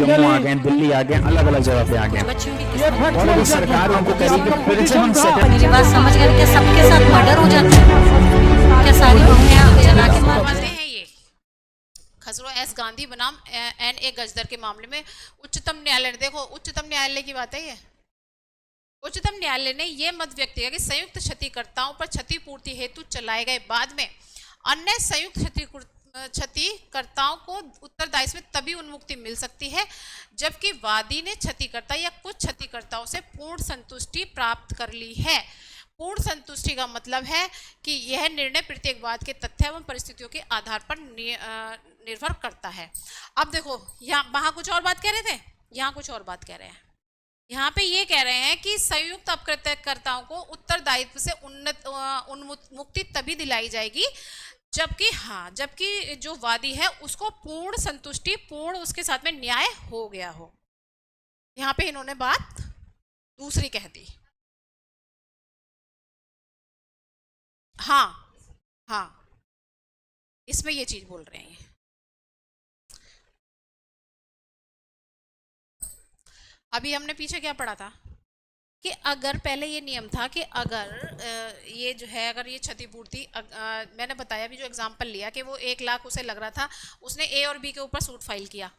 जम्मू आ गए, दिल्ली आ गए, अलग अलग जगह पे आ गए, और अभी सरकार उनको कहेगी कि फिर से हम मेरी बात समझ गए? क्या सबके साथ मर्डर हो जाता है? क्या सारी बहुएं जला के मार मामले हैं ये खसरो एस गांधी बनाम NA गजदर के मामले में उच्चतम न्यायालय, देखो उच्चतम न्यायालय की बात है ये। उच्चतम न्यायालय ने यह मत व्यक्त किया कि संयुक्त क्षतिकर्ताओं पर क्षतिपूर्ति हेतु चलाए गए बाद में अन्य संयुक्त क्षतिकर्ताओं को उत्तरदायित्व में तभी उन्मुक्ति मिल सकती है जबकि वादी ने क्षतिकर्ता या कुछ क्षतिकर्ताओं से पूर्ण संतुष्टि प्राप्त कर ली है। पूर्ण संतुष्टि का मतलब है कि यह निर्णय प्रत्येक वाद के तथ्य एवं परिस्थितियों के आधार पर निर्भर करता है। अब देखो यहाँ वहां कुछ और बात कह रहे थे, यहाँ कुछ और बात कह रहे हैं। यहाँ पे ये कह रहे हैं कि संयुक्त अपकृत्यकर्ताओं को उत्तरदायित्व से उन्मुक्ति तभी दिलाई जाएगी जबकि जो वादी है उसको पूर्ण संतुष्टि, पूर्ण उसके साथ में न्याय हो गया हो। यहाँ पे इन्होंने बात दूसरी कह दी। हाँ, इसमें ये चीज बोल रहे हैं। अभी हमने पीछे क्या पढ़ा था कि अगर पहले ये नियम था कि अगर ये जो है, अगर ये क्षतिपूर्ति, मैंने बताया भी जो एग्जांपल लिया कि वो 1 लाख उसे लग रहा था, उसने A और B के ऊपर सूट फाइल किया,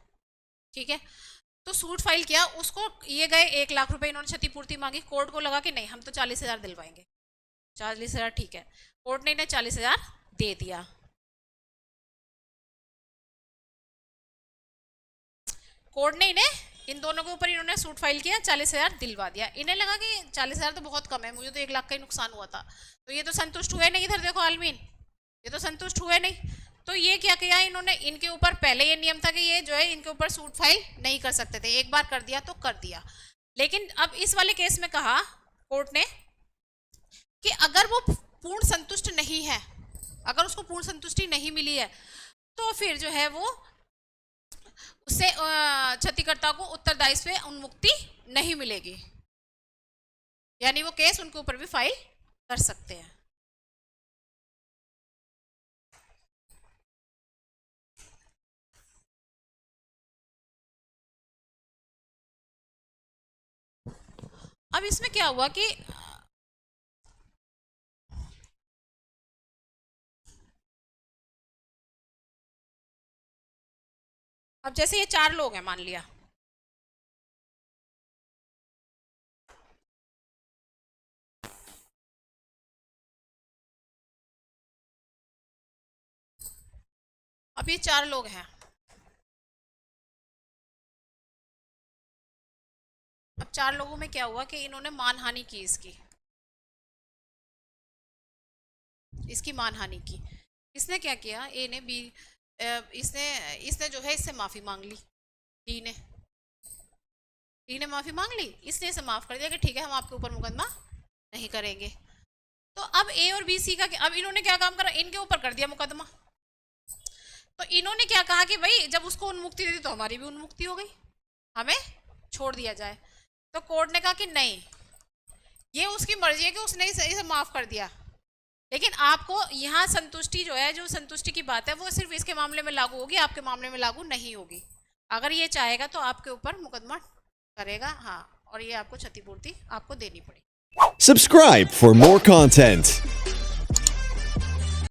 ठीक है, तो सूट फाइल किया, उसको ये गए 1 लाख रुपए, इन्होंने क्षतिपूर्ति मांगी, कोर्ट को लगा कि नहीं हम तो 40,000 दिलवाएंगे, 40,000 ठीक है, कोर्ट ने इन्हें 40,000 दे दिया। कोर्ट ने इन्हें, इन दोनों के ऊपर इन्होंने सूट फाइल किया, 40,000 दिलवा दिया। इन्हें लगा कि 40,000 तो बहुत कम है, मुझे तो 1 लाख का ही नुकसान हुआ था, तो ये तो संतुष्ट हुए नहीं। इधर देखो आलमीन, ये तो संतुष्ट हुए नहीं, तो ये क्या किया इन्होंने, इनके ऊपर पहले ये नियम था कि ये जो है इनके ऊपर सूट फाइल नहीं कर सकते थे, एक बार कर दिया तो कर दिया। लेकिन अब इस वाले केस में कहा कोर्ट ने कि अगर वो पूर्ण संतुष्ट नहीं है, अगर उसको पूर्ण संतुष्टि नहीं मिली है, तो फिर जो है वो उससे क्षतिकर्ता को उत्तरदायित्व से उन्मुक्ति नहीं मिलेगी, यानी वो केस उनके ऊपर भी फाइल कर सकते हैं। अब इसमें क्या हुआ कि अब जैसे ये 4 लोग हैं मान लिया, अब ये 4 लोग हैं, अब 4 लोगों में क्या हुआ कि इन्होंने मानहानि की, इसकी मानहानि की। इसने क्या किया, ए ने बी, इसने जो है इससे माफी मांग ली, डी ने माफी मांग ली, इसने इसे माफ कर दिया कि ठीक है हम आपके ऊपर मुकदमा नहीं करेंगे। तो अब ए और बी सी का, अब इन्होंने क्या काम करा, इनके ऊपर कर दिया मुकदमा। तो इन्होंने क्या कहा कि भाई जब उसको उन्मुक्ति दे दी तो हमारी भी उन्मुक्ति हो गई, हमें छोड़ दिया जाए। तो कोर्ट ने कहा कि नहीं, ये उसकी मर्जी है कि उसने इसे माफ कर दिया, लेकिन आपको यहाँ संतुष्टि जो है, जो संतुष्टि की बात है वो सिर्फ इसके मामले में लागू होगी, आपके मामले में लागू नहीं होगी। अगर ये चाहेगा तो आपके ऊपर मुकदमा करेगा, हाँ, और ये आपको क्षतिपूर्ति आपको देनी पड़ेगी। Subscribe for more content.